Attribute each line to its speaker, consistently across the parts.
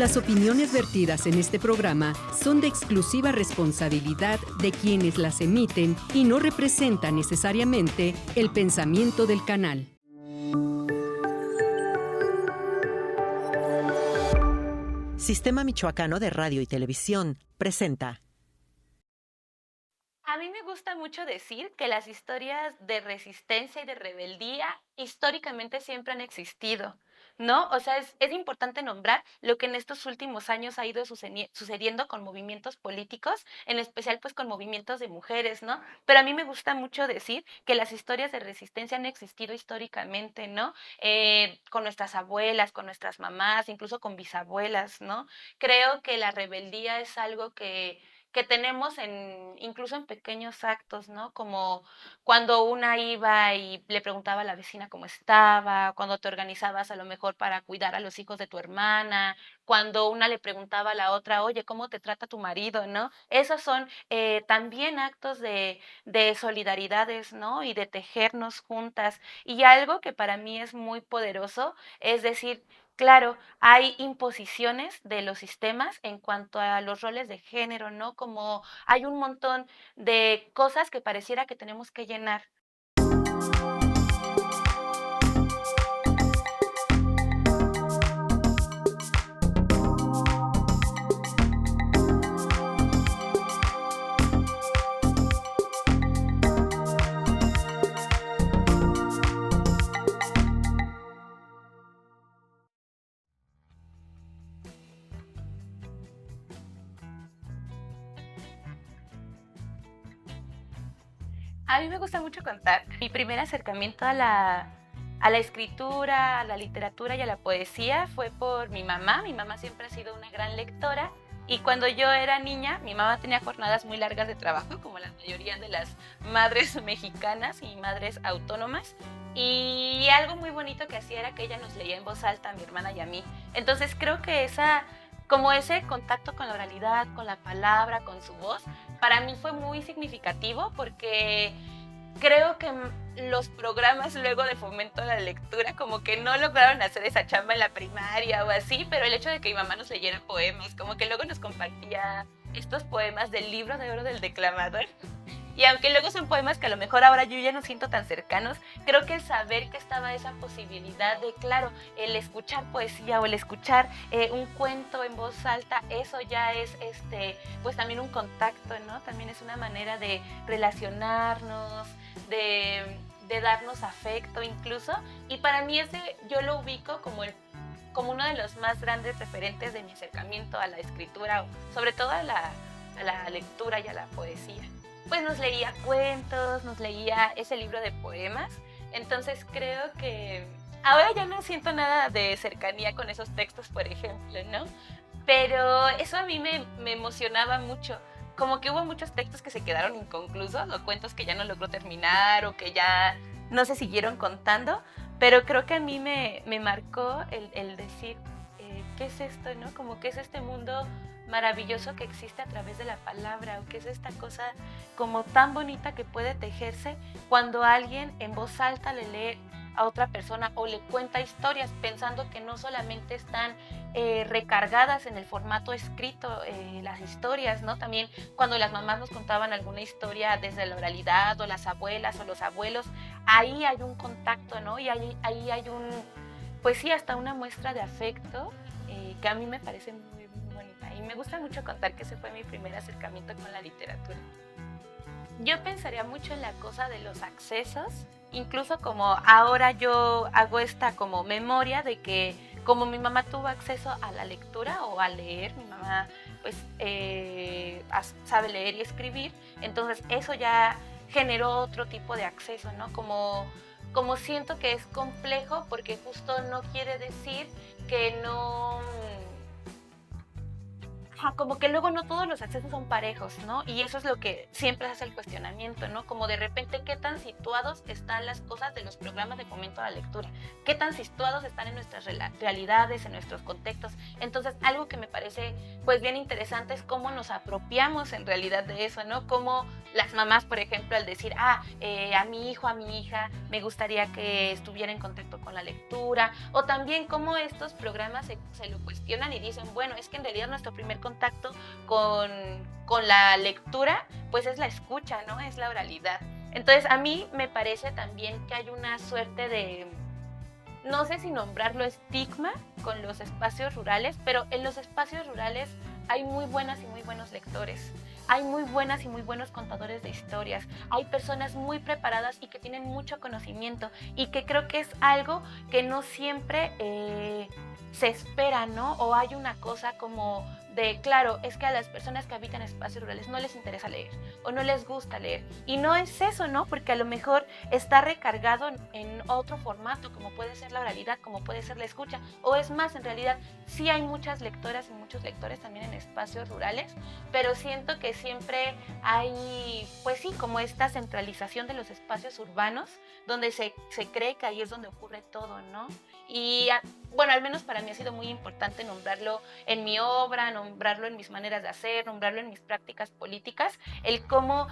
Speaker 1: Las opiniones vertidas en este programa son de exclusiva responsabilidad de quienes las emiten y no representan necesariamente el pensamiento del canal.
Speaker 2: Sistema Michoacano de Radio y Televisión presenta.
Speaker 3: A mí me gusta mucho decir que las historias de resistencia y de rebeldía históricamente siempre han existido, ¿no? O sea, es importante nombrar lo que en estos últimos años ha ido sucediendo con movimientos políticos, en especial pues con movimientos de mujeres, ¿no? Pero a mí me gusta mucho decir que las historias de resistencia han existido históricamente, ¿no? Con nuestras abuelas, con nuestras mamás, incluso con bisabuelas, ¿no? Creo que la rebeldía es algo que tenemos incluso en pequeños actos, ¿no? Como cuando una iba y le preguntaba a la vecina cómo estaba, cuando te organizabas a lo mejor para cuidar a los hijos de tu hermana, cuando una le preguntaba a la otra, oye, ¿cómo te trata tu marido, no? Esos son también actos de solidaridades, ¿no? Y de tejernos juntas. Y algo que para mí es muy poderoso es decir, claro, hay imposiciones de los sistemas en cuanto a los roles de género, ¿no? Como hay un montón de cosas que pareciera que tenemos que llenar. A mí me gusta mucho contar. Mi primer acercamiento a la escritura, a la literatura y a la poesía fue por mi mamá. Mi mamá siempre ha sido una gran lectora y cuando yo era niña, mi mamá tenía jornadas muy largas de trabajo, como la mayoría de las madres mexicanas y madres autónomas. Y algo muy bonito que hacía era que ella nos leía en voz alta a mi hermana y a mí. Entonces creo que como ese contacto con la oralidad, con la palabra, con su voz, para mí fue muy significativo porque creo que los programas luego de fomento a la lectura como que no lograron hacer esa chamba en la primaria o así, pero el hecho de que mi mamá nos leyera poemas, como que luego nos compartía estos poemas del libro de oro del declamador. Y aunque luego son poemas que a lo mejor ahora yo ya no siento tan cercanos, creo que el saber que estaba esa posibilidad de, claro, el escuchar poesía o el escuchar un cuento en voz alta, eso ya es pues también un contacto, ¿no? También es una manera de relacionarnos, de darnos afecto incluso. Y para mí yo lo ubico como uno de los más grandes referentes de mi acercamiento a la escritura, sobre todo a la lectura y a la poesía. Pues nos leía cuentos, nos leía ese libro de poemas, entonces creo que ahora ya no siento nada de cercanía con esos textos, por ejemplo, ¿no? Pero eso a mí me emocionaba mucho, como que hubo muchos textos que se quedaron inconclusos, o cuentos que ya no logró terminar, o que ya no se siguieron contando, pero creo que a mí me marcó el decir, ¿qué es esto, no? Como que es este mundo maravilloso que existe a través de la palabra, o que es esta cosa como tan bonita que puede tejerse cuando alguien en voz alta le lee a otra persona o le cuenta historias pensando que no solamente están recargadas en el formato escrito las historias, ¿no? También cuando las mamás nos contaban alguna historia desde la oralidad o las abuelas o los abuelos, ahí hay un contacto, ¿no? Y ahí hay pues sí, hasta una muestra de afecto que a mí me parece muy, muy bonita. Y me gusta mucho contar que ese fue mi primer acercamiento con la literatura. Yo pensaría mucho en la cosa de los accesos, incluso como ahora yo hago esta como memoria de que como mi mamá tuvo acceso a la lectura o a leer, mi mamá pues sabe leer y escribir, entonces eso ya generó otro tipo de acceso, ¿no? Como siento que es complejo porque justo no quiere decir que no como que luego no todos los accesos son parejos, ¿no? Y eso es lo que siempre hace el cuestionamiento, ¿no? Como de repente, ¿qué tan situados están las cosas de los programas de fomento a la lectura? ¿Qué tan situados están en nuestras realidades, en nuestros contextos? Entonces, algo que me parece, pues, bien interesante es cómo nos apropiamos en realidad de eso, ¿no? Cómo las mamás, por ejemplo, al decir, a mi hijo, a mi hija, me gustaría que estuviera en contacto con la lectura, o también cómo estos programas se lo cuestionan y dicen, bueno, es que en realidad nuestro primer contacto con la lectura, pues es la escucha, ¿no? Es la oralidad. Entonces, a mí me parece también que hay una suerte de, no sé si nombrarlo estigma con los espacios rurales, pero en los espacios rurales hay muy buenas y muy buenos lectores. Hay muy buenas y muy buenos contadores de historias. Hay personas muy preparadas y que tienen mucho conocimiento y que creo que es algo que no siempre se espera, ¿no? O hay una cosa como de, claro, es que a las personas que habitan espacios rurales no les interesa leer o no les gusta leer. Y no es eso, ¿no? Porque a lo mejor está recargado en otro formato, como puede ser la oralidad, como puede ser la escucha. O es más, en realidad, sí hay muchas lectoras y muchos lectores también en espacios rurales, pero siento que siempre hay, pues sí, como esta centralización de los espacios urbanos, donde se cree que ahí es donde ocurre todo, ¿no? Y bueno, al menos para mí ha sido muy importante nombrarlo en mi obra, nombrarlo en mis maneras de hacer, nombrarlo en mis prácticas políticas, el cómo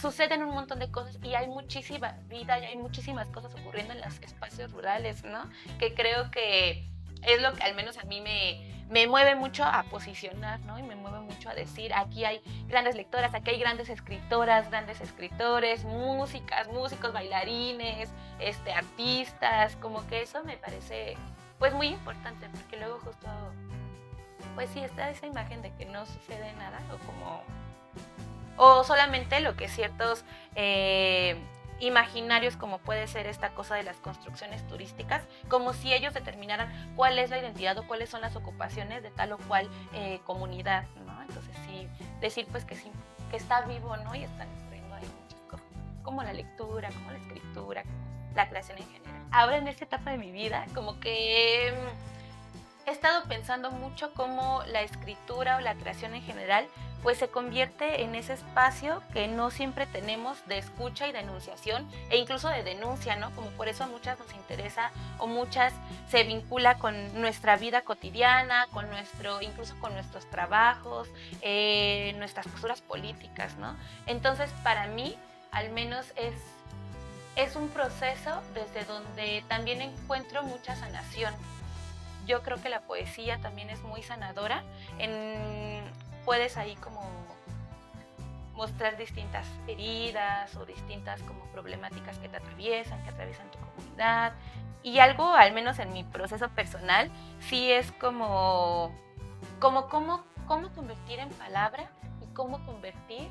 Speaker 3: suceden un montón de cosas y hay muchísima vida y hay muchísimas cosas ocurriendo en los espacios rurales, ¿no? Que creo que es lo que al menos a mí me mueve mucho a posicionar, ¿no? Y me mueve mucho a decir, aquí hay grandes lectoras, aquí hay grandes escritoras, grandes escritores, músicos, bailarines, artistas, como que eso me parece pues muy importante, porque luego justo, pues sí, está esa imagen de que no sucede nada, o solamente lo que ciertos imaginarios, como puede ser esta cosa de las construcciones turísticas, como si ellos determinaran cuál es la identidad o cuáles son las ocupaciones de tal o cual comunidad, ¿no? Entonces sí, decir pues que sí, que está vivo, ¿no? Y están ocurriendo ahí muchas cosas, como la lectura, como la escritura, la creación en general. Ahora en esta etapa de mi vida, como que he estado pensando mucho cómo la escritura o la creación en general pues se convierte en ese espacio que no siempre tenemos de escucha y de enunciación e incluso de denuncia, ¿no? Como por eso a muchas nos interesa o muchas se vincula con nuestra vida cotidiana, incluso con nuestros trabajos, nuestras posturas políticas, ¿no? Entonces para mí al menos es un proceso desde donde también encuentro mucha sanación. Yo creo que la poesía también es muy sanadora. Puedes ahí como mostrar distintas heridas o distintas como problemáticas que atraviesan tu comunidad. Y algo, al menos en mi proceso personal, sí es como cómo convertir en palabra y cómo convertir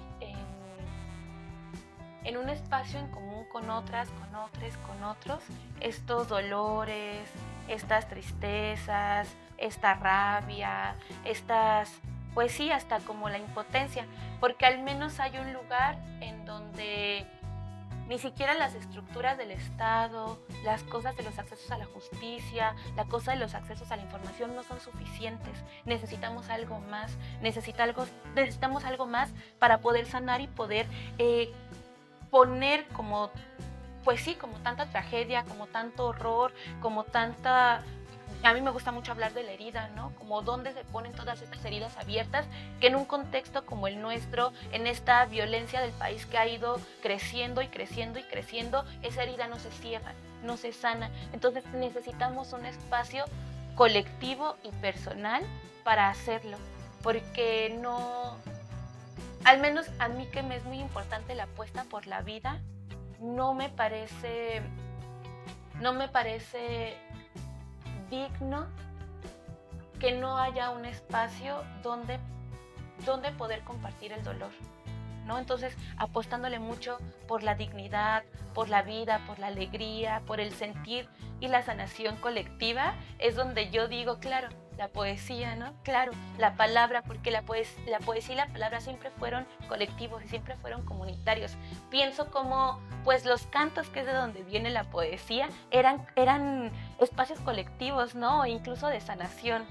Speaker 3: en un espacio en común con otras, con otros, estos dolores, estas tristezas, esta rabia, pues sí, hasta como la impotencia, porque al menos hay un lugar en donde ni siquiera las estructuras del Estado, las cosas de los accesos a la justicia, la cosa de los accesos a la información no son suficientes. Necesitamos algo más, necesitamos algo más para poder sanar y poder poner como, pues sí, como tanta tragedia, como tanto horror, como tanta... A mí me gusta mucho hablar de la herida, ¿no? Como dónde se ponen todas estas heridas abiertas, que en un contexto como el nuestro, en esta violencia del país que ha ido creciendo y creciendo y creciendo, esa herida no se cierra, no se sana. Entonces necesitamos un espacio colectivo y personal para hacerlo, porque no... Al menos a mí que me es muy importante la apuesta por la vida, no me parece digno que no haya un espacio donde poder compartir el dolor, ¿no? Entonces, apostándole mucho por la dignidad, por la vida, por la alegría, por el sentir y la sanación colectiva, es donde yo digo, claro, la poesía, ¿no? Claro, la palabra, porque la poesía y la palabra siempre fueron colectivos y siempre fueron comunitarios. Pienso como, pues los cantos, que es de donde viene la poesía, eran espacios colectivos, ¿no? E incluso de sanación.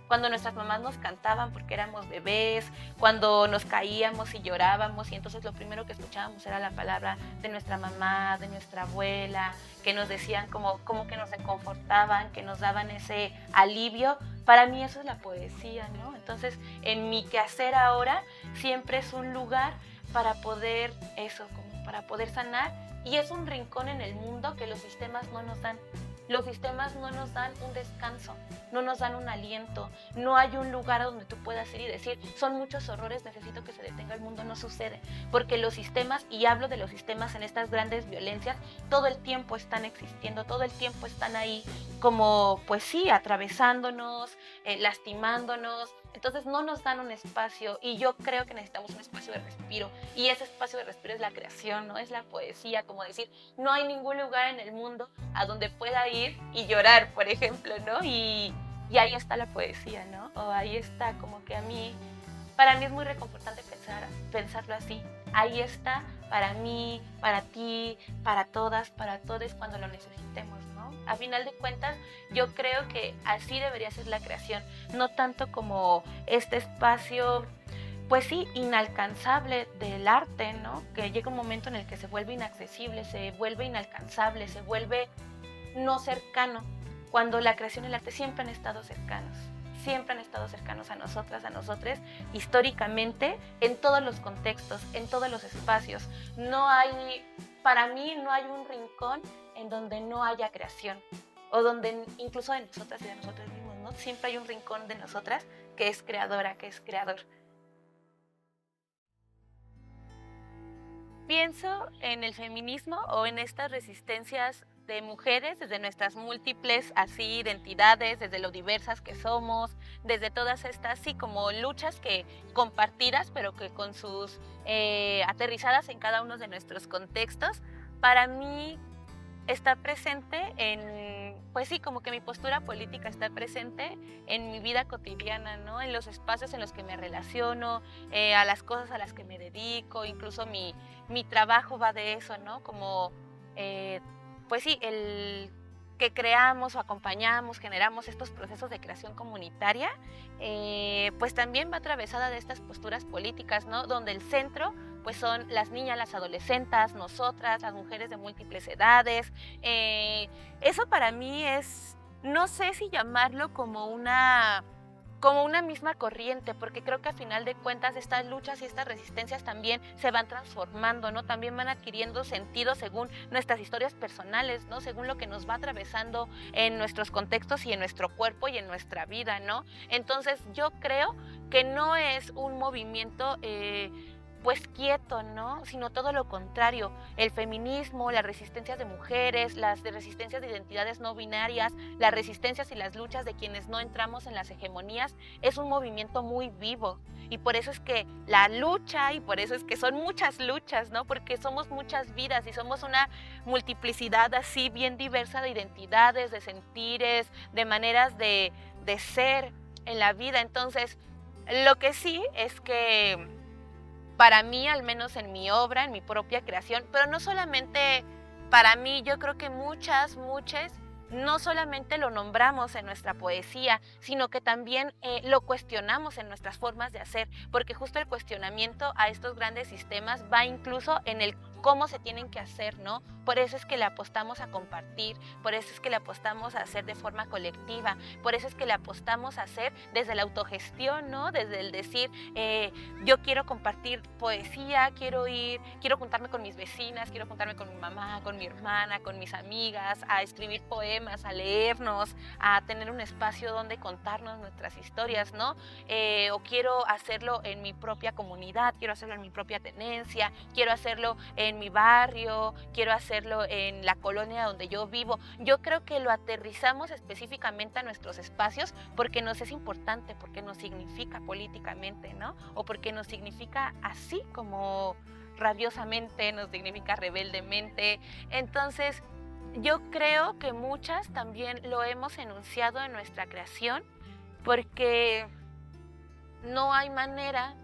Speaker 3: Cuando nuestras mamás nos cantaban porque éramos bebés, cuando nos caíamos y llorábamos y entonces lo primero que escuchábamos era la palabra de nuestra mamá, de nuestra abuela, que nos decían como que nos reconfortaban, que nos daban ese alivio. Para mí eso es la poesía, ¿no? Entonces, en mi quehacer ahora siempre es un lugar para poder como para poder sanar, y es un rincón en el mundo que los sistemas no nos dan. Los sistemas no nos dan un descanso, no nos dan un aliento, no hay un lugar a donde tú puedas ir y decir, son muchos horrores, necesito que se detenga el mundo. No sucede, porque los sistemas, y hablo de los sistemas en estas grandes violencias, todo el tiempo están existiendo, todo el tiempo están ahí como, pues sí, atravesándonos, lastimándonos. Entonces no nos dan un espacio, y yo creo que necesitamos un espacio de respiro, y ese espacio de respiro es la creación, ¿no? Es la poesía, como decir, no hay ningún lugar en el mundo a donde pueda ir y llorar, por ejemplo, ¿no? Y ahí está la poesía, ¿no? O ahí está, como que para mí es muy reconfortante pensarlo así. Ahí está, para mí, para ti, para todas, para todos, cuando lo necesitemos, ¿no? A final de cuentas, yo creo que así debería ser la creación, no tanto como este espacio, pues sí, inalcanzable del arte, ¿no? Que llega un momento en el que se vuelve inaccesible, se vuelve inalcanzable, se vuelve no cercano, cuando la creación y el arte siempre han estado cercanos. Siempre han estado cercanos a nosotras, a nosotres, históricamente, en todos los contextos, en todos los espacios. Para mí no hay un rincón en donde no haya creación, o donde incluso de nosotras y de nosotros mismos, ¿no? Siempre hay un rincón de nosotras que es creadora, que es creador. Pienso en el feminismo o en estas resistencias de mujeres desde nuestras múltiples identidades, desde lo diversas que somos, desde todas estas como luchas que compartidas, pero que con sus aterrizadas en cada uno de nuestros contextos. Para mí está presente pues sí, como que mi postura política está presente en mi vida cotidiana, ¿no? En los espacios en los que me relaciono, a las cosas a las que me dedico, incluso mi trabajo va de eso, ¿no? Como, pues sí, el que creamos o acompañamos, generamos estos procesos de creación comunitaria, pues también va atravesada de estas posturas políticas, ¿no? Donde el centro pues son las niñas, las adolescentes, nosotras, las mujeres de múltiples edades. Eso para mí es, no sé si llamarlo como una misma corriente, porque creo que a final de cuentas estas luchas y estas resistencias también se van transformando, ¿no? También van adquiriendo sentido según nuestras historias personales, ¿no? Según lo que nos va atravesando en nuestros contextos y en nuestro cuerpo y en nuestra vida, ¿no? Entonces yo creo que no es un movimiento pues quieto, ¿no? Sino todo lo contrario. El feminismo, las resistencias de mujeres, las resistencias de identidades no binarias, las resistencias y las luchas de quienes no entramos en las hegemonías, es un movimiento muy vivo. Y por eso es que la lucha, y por eso es que son muchas luchas, ¿no? Porque somos muchas vidas y somos una multiplicidad así bien diversa de identidades, de sentires, de maneras de ser en la vida. Entonces, lo que sí es que para mí, al menos en mi obra, en mi propia creación, pero no solamente para mí, yo creo que muchas, no solamente lo nombramos en nuestra poesía, sino que también lo cuestionamos en nuestras formas de hacer, porque justo el cuestionamiento a estos grandes sistemas va incluso en el cómo se tienen que hacer, ¿no? Por eso es que le apostamos a compartir, por eso es que le apostamos a hacer de forma colectiva, por eso es que le apostamos a hacer desde la autogestión, ¿no? Desde el decir, yo quiero compartir poesía, quiero juntarme con mis vecinas, quiero juntarme con mi mamá, con mi hermana, con mis amigas, a escribir poemas, a leernos, a tener un espacio donde contarnos nuestras historias, ¿no? O quiero hacerlo en mi propia comunidad, quiero hacerlo en mi propia tenencia, quiero hacerlo en mi barrio, quiero hacerlo en la colonia donde yo vivo. Yo creo que lo aterrizamos específicamente a nuestros espacios porque nos es importante, porque nos significa políticamente, ¿no? O porque nos significa así como rabiosamente, nos significa rebeldemente. Entonces, yo creo que muchas también lo hemos enunciado en nuestra creación porque no hay manera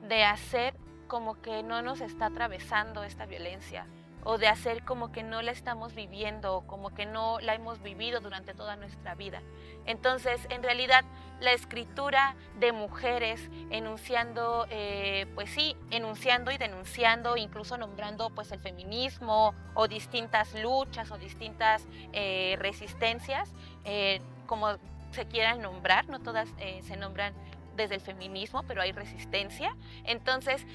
Speaker 3: de hacer como que no nos está atravesando esta violencia. o de hacer como que no la estamos viviendo o como que no la hemos vivido durante toda nuestra vida. Entonces, en realidad, la escritura de mujeres enunciando, pues sí, enunciando y denunciando, incluso nombrando pues el feminismo o distintas luchas o distintas resistencias, como se quieran nombrar, no todas se nombran desde el feminismo, pero hay resistencia. Entonces,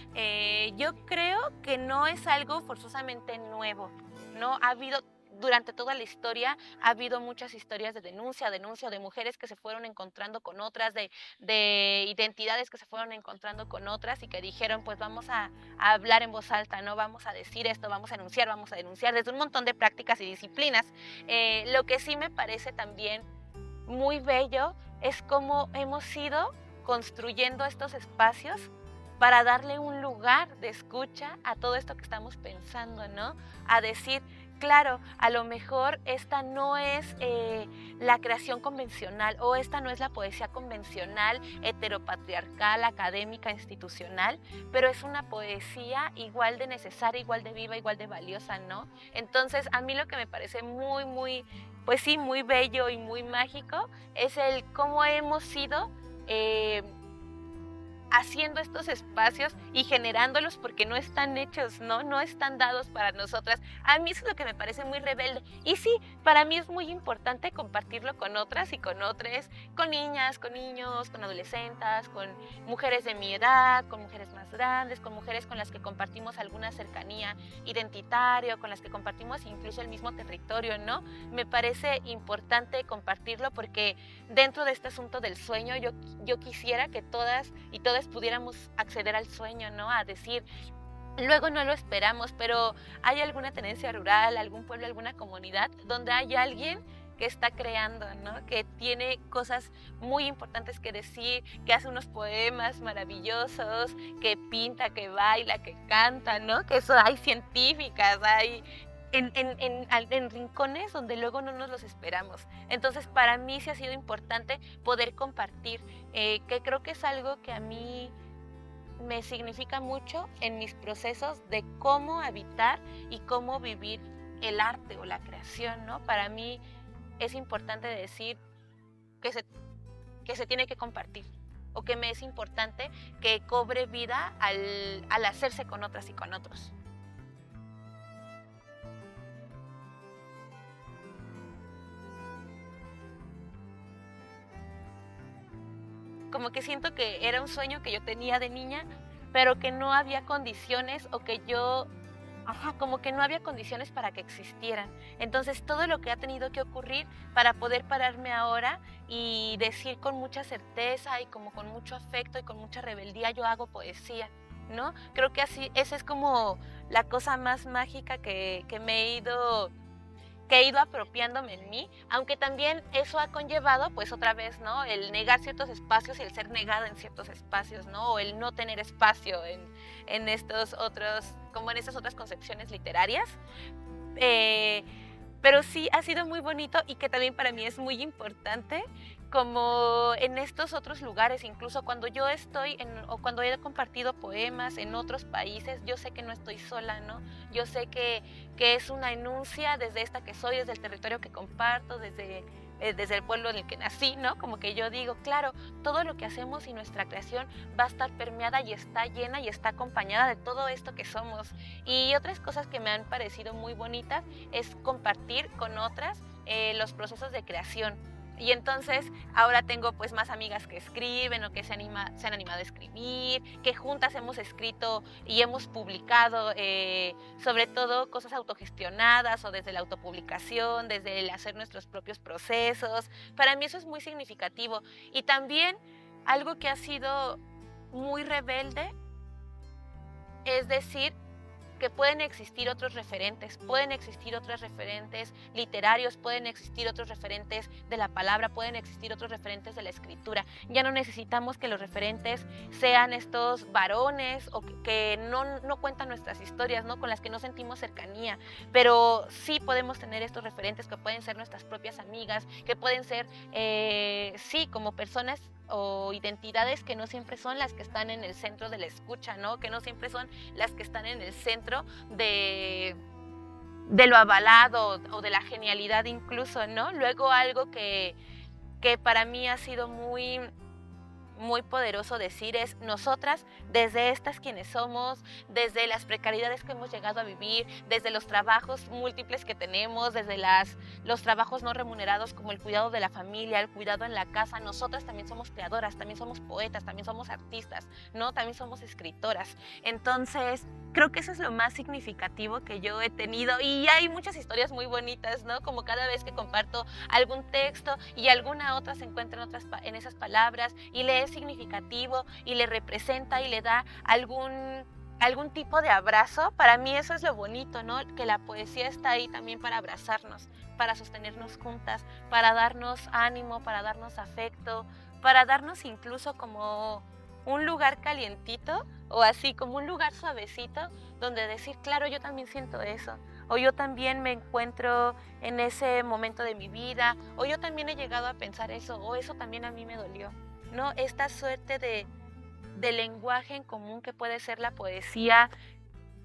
Speaker 3: yo creo que no es algo forzosamente nuevo, ¿no? Ha habido, durante toda la historia, ha habido muchas historias de denuncia de mujeres que se fueron encontrando con otras, de identidades que se fueron encontrando con otras y que dijeron, pues vamos a hablar en voz alta, ¿no? Vamos a decir esto, vamos a enunciar, vamos a denunciar, desde un montón de prácticas y disciplinas. Lo que sí me parece también muy bello es cómo hemos ido construyendo estos espacios para darle un lugar de escucha a todo esto que estamos pensando, ¿no? A decir, claro, a lo mejor esta no es la creación convencional o esta no es la poesía convencional, heteropatriarcal, académica, institucional, pero es una poesía igual de necesaria, igual de viva, igual de valiosa, ¿no? Entonces, a mí lo que me parece muy, pues sí, muy bello y muy mágico es el cómo hemos sido haciendo estos espacios y generándolos porque no están hechos, no están dados para nosotras. A mí eso es lo que me parece muy rebelde. Y sí, para mí es muy importante compartirlo con otras y con otros, con niñas, con niños, con adolescentes, con mujeres de mi edad, con mujeres más grandes, con mujeres con las que compartimos alguna cercanía identitaria, con las que compartimos incluso el mismo territorio, ¿no? Me parece importante compartirlo porque dentro de este asunto del sueño yo quisiera que todas y todos pudiéramos acceder al sueño, ¿no? A decir, luego no lo esperamos, pero hay alguna tenencia rural, algún pueblo, alguna comunidad donde hay alguien que está creando, ¿no? Que tiene cosas muy importantes que decir, que hace unos poemas maravillosos, que pinta, que baila, que canta, ¿no? Que eso hay científicas, hay en rincones donde luego no nos los esperamos. Entonces, para mí sí ha sido importante poder compartir, que creo que es algo que a mí me significa mucho en mis procesos de cómo habitar y cómo vivir el arte o la creación, ¿no? Para mí es importante decir que se tiene que compartir o que me es importante que cobre vida al hacerse con otras y con otros. Como que siento que era un sueño que yo tenía de niña, pero que no había condiciones o que yo, como que no había condiciones para que existieran. Entonces todo lo que ha tenido que ocurrir para poder pararme ahora y decir con mucha certeza y como con mucho afecto y con mucha rebeldía, yo hago poesía, ¿no? Creo que así, esa es como la cosa más mágica que he ido apropiándome en mí, aunque también eso ha conllevado, pues otra vez, ¿no? El negar ciertos espacios y el ser negada en ciertos espacios, ¿no? O el no tener espacio en estos otros, como en estas otras concepciones literarias. Pero sí ha sido muy bonito y que también para mí es muy importante, como en estos otros lugares, incluso cuando yo estoy o cuando he compartido poemas en otros países, yo sé que no estoy sola, ¿no? Yo sé que es una enuncia desde esta que soy, desde el territorio que comparto, desde el pueblo en el que nací, ¿no? Como que yo digo, claro, todo lo que hacemos y nuestra creación va a estar permeada y está llena y está acompañada de todo esto que somos. Y otras cosas que me han parecido muy bonitas es compartir con otras los procesos de creación. Y entonces ahora tengo pues más amigas que escriben o que se han animado a escribir, que juntas hemos escrito y hemos publicado sobre todo cosas autogestionadas o desde la autopublicación, desde el hacer nuestros propios procesos. Para mí eso es muy significativo. Y también algo que ha sido muy rebelde es decir que pueden existir otros referentes literarios, pueden existir otros referentes de la palabra, pueden existir otros referentes de la escritura. Ya no necesitamos que los referentes sean estos varones o que no cuentan nuestras historias, ¿no? Con las que no sentimos cercanía, pero sí podemos tener estos referentes que pueden ser nuestras propias amigas, que pueden ser, sí, como personas o identidades que no siempre son las que están en el centro de la escucha, ¿no? Que no siempre son las que están en el centro de de lo avalado o de la genialidad incluso, ¿no? Luego algo que para mí ha sido muy poderoso decir es: nosotras, desde estas quienes somos, desde las precariedades que hemos llegado a vivir, desde los trabajos múltiples que tenemos, desde los trabajos no remunerados como el cuidado de la familia, el cuidado en la casa, nosotras también somos creadoras, también somos poetas, también somos artistas, ¿no? También somos escritoras. Entonces, creo que eso es lo más significativo que yo he tenido, y hay muchas historias muy bonitas, ¿no? Como cada vez que comparto algún texto y alguna otra se encuentra en esas palabras y le es significativo y le representa y le da algún tipo de abrazo. Para mí eso es lo bonito, ¿no? Que la poesía está ahí también para abrazarnos, para sostenernos juntas, para darnos ánimo, para darnos afecto, para darnos incluso como un lugar calientito o así como un lugar suavecito donde decir: claro, yo también siento eso, o yo también me encuentro en ese momento de mi vida, o yo también he llegado a pensar eso, o eso también a mí me dolió, ¿no? Esta suerte de lenguaje en común que puede ser la poesía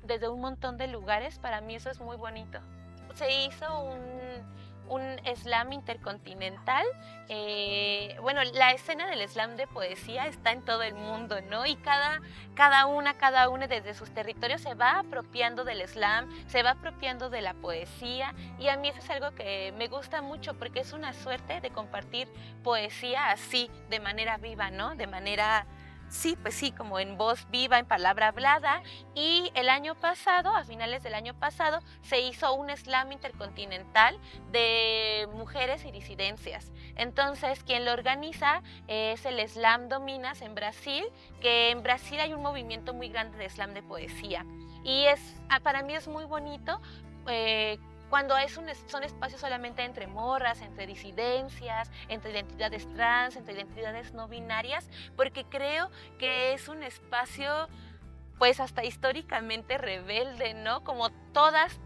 Speaker 3: desde un montón de lugares, para mí eso es muy bonito. Se hizo un slam intercontinental. Bueno, la escena del slam de poesía está en todo el mundo, ¿no? Y cada una desde sus territorios se va apropiando del slam, se va apropiando de la poesía, y a mí eso es algo que me gusta mucho porque es una suerte de compartir poesía así, de manera viva, ¿no? De manera... Sí, pues sí, como en voz viva, en palabra hablada. Y el año pasado, a finales del año pasado, se hizo un slam intercontinental de mujeres y disidencias. Entonces, quien lo organiza es el Slam Dominas en Brasil, que en Brasil hay un movimiento muy grande de slam de poesía. Y para mí es muy bonito cuando son espacios solamente entre morras, entre disidencias, entre identidades trans, entre identidades no binarias, porque creo que es un espacio pues hasta históricamente rebelde, ¿no? Como todas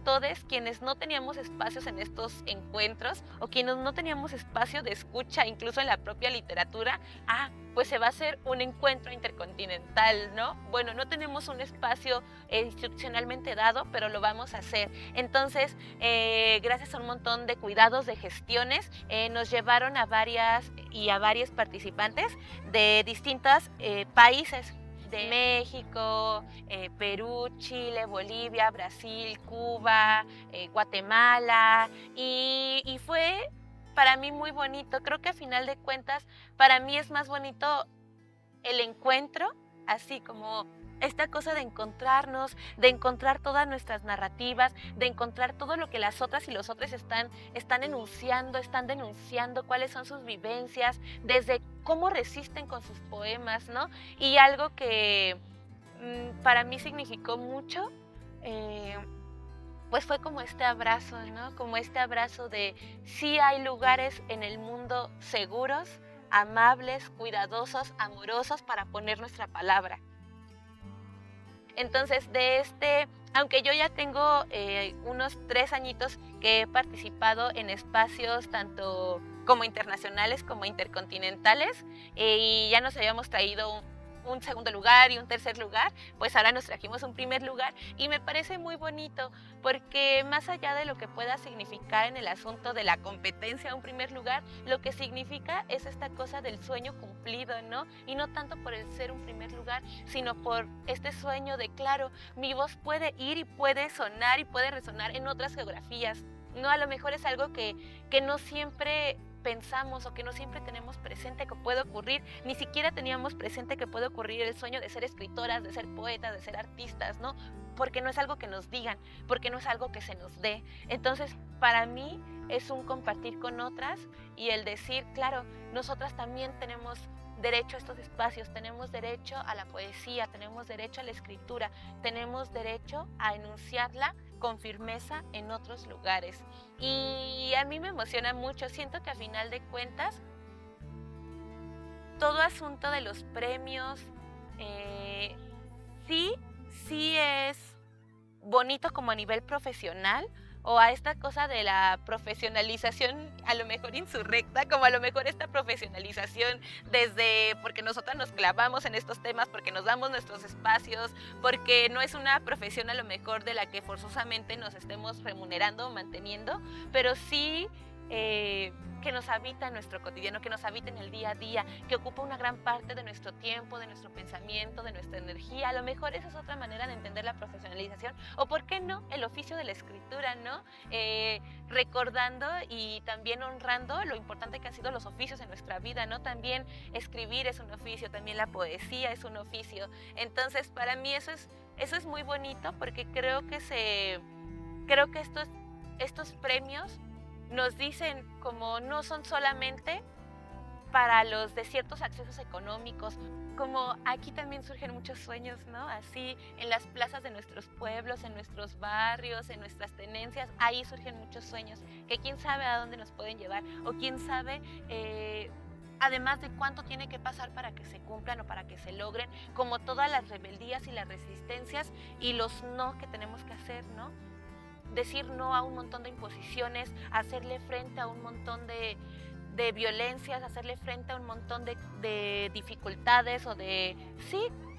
Speaker 3: quienes no teníamos espacios en estos encuentros o quienes no teníamos espacio de escucha, incluso en la propia literatura, pues se va a hacer un encuentro intercontinental, ¿no? Bueno, no tenemos un espacio institucionalmente dado, pero lo vamos a hacer. Entonces, gracias a un montón de cuidados, de gestiones, nos llevaron a varios participantes de distintos países, de México, Perú, Chile, Bolivia, Brasil, Cuba, Guatemala, y fue para mí muy bonito. Creo que a final de cuentas para mí es más bonito el encuentro, así como esta cosa de encontrarnos, de encontrar todas nuestras narrativas, de encontrar todo lo que las otras y los otros están enunciando, están denunciando, cuáles son sus vivencias, desde cómo resisten con sus poemas, ¿no? Y algo que para mí significó mucho, pues fue como este abrazo, ¿no? Como este abrazo de sí hay lugares en el mundo seguros, amables, cuidadosos, amorosos para poner nuestra palabra. Entonces, aunque yo ya tengo unos 3 añitos que he participado en espacios tanto como internacionales como intercontinentales, y ya nos habíamos traído un segundo lugar y un tercer lugar, pues ahora nos trajimos un primer lugar, y me parece muy bonito porque más allá de lo que pueda significar en el asunto de la competencia a un primer lugar, lo que significa es esta cosa del sueño cumplido, ¿no? Y no tanto por el ser un primer lugar, sino por este sueño de, claro, mi voz puede ir y puede sonar y puede resonar en otras geografías, ¿no? A lo mejor es algo que no siempre pensamos o que no siempre tenemos presente que puede ocurrir. Ni siquiera teníamos presente que puede ocurrir el sueño de ser escritoras, de ser poetas, de ser artistas, ¿no? Porque no es algo que nos digan, porque no es algo que se nos dé. Entonces, para mí es un compartir con otras y el decir, claro, nosotras también tenemos derecho a estos espacios, tenemos derecho a la poesía, tenemos derecho a la escritura, tenemos derecho a enunciarla con firmeza en otros lugares. Y a mí me emociona mucho, siento que a final de cuentas, todo asunto de los premios, sí es bonito como a nivel profesional, o a esta cosa de la profesionalización a lo mejor insurrecta, como a lo mejor esta profesionalización desde porque nosotras nos clavamos en estos temas, porque nos damos nuestros espacios, porque no es una profesión a lo mejor de la que forzosamente nos estemos remunerando o manteniendo, pero sí que nos habita en nuestro cotidiano, que nos habita en el día a día, que ocupa una gran parte de nuestro tiempo, de nuestro pensamiento, de nuestra energía. A lo mejor esa es otra manera de entender la profesionalización, o por qué no, el oficio de la escritura, ¿no? Recordando y también honrando lo importante que han sido los oficios en nuestra vida, ¿no? También escribir es un oficio, también la poesía es un oficio. Entonces, para mí eso es muy bonito, porque creo que estos premios nos dicen como no son solamente para los de ciertos accesos económicos, como aquí también surgen muchos sueños, ¿no? Así en las plazas de nuestros pueblos, en nuestros barrios, en nuestras tenencias, ahí surgen muchos sueños que quién sabe a dónde nos pueden llevar, o quién sabe además de cuánto tiene que pasar para que se cumplan o para que se logren, como todas las rebeldías y las resistencias y los no que tenemos que hacer, ¿no? Decir no a un montón de imposiciones, hacerle frente a un montón de violencias, hacerle frente a un montón de dificultades o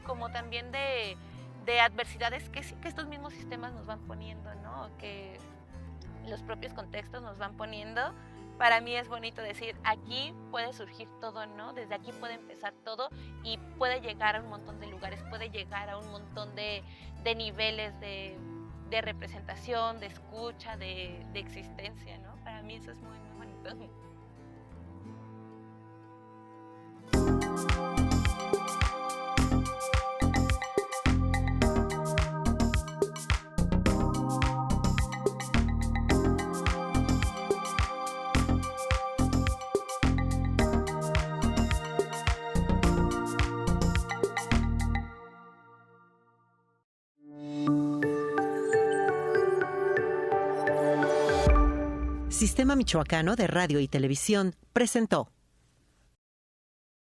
Speaker 3: como también de adversidades que sí que estos mismos sistemas nos van poniendo, ¿no? Que los propios contextos nos van poniendo. Para mí es bonito decir, aquí puede surgir todo, ¿no? Desde aquí puede empezar todo y puede llegar a un montón de lugares, puede llegar a un montón de niveles de representación, de escucha, de existencia, ¿no? Para mí eso es muy, muy bonito.
Speaker 2: Sistema Michoacano de Radio y Televisión presentó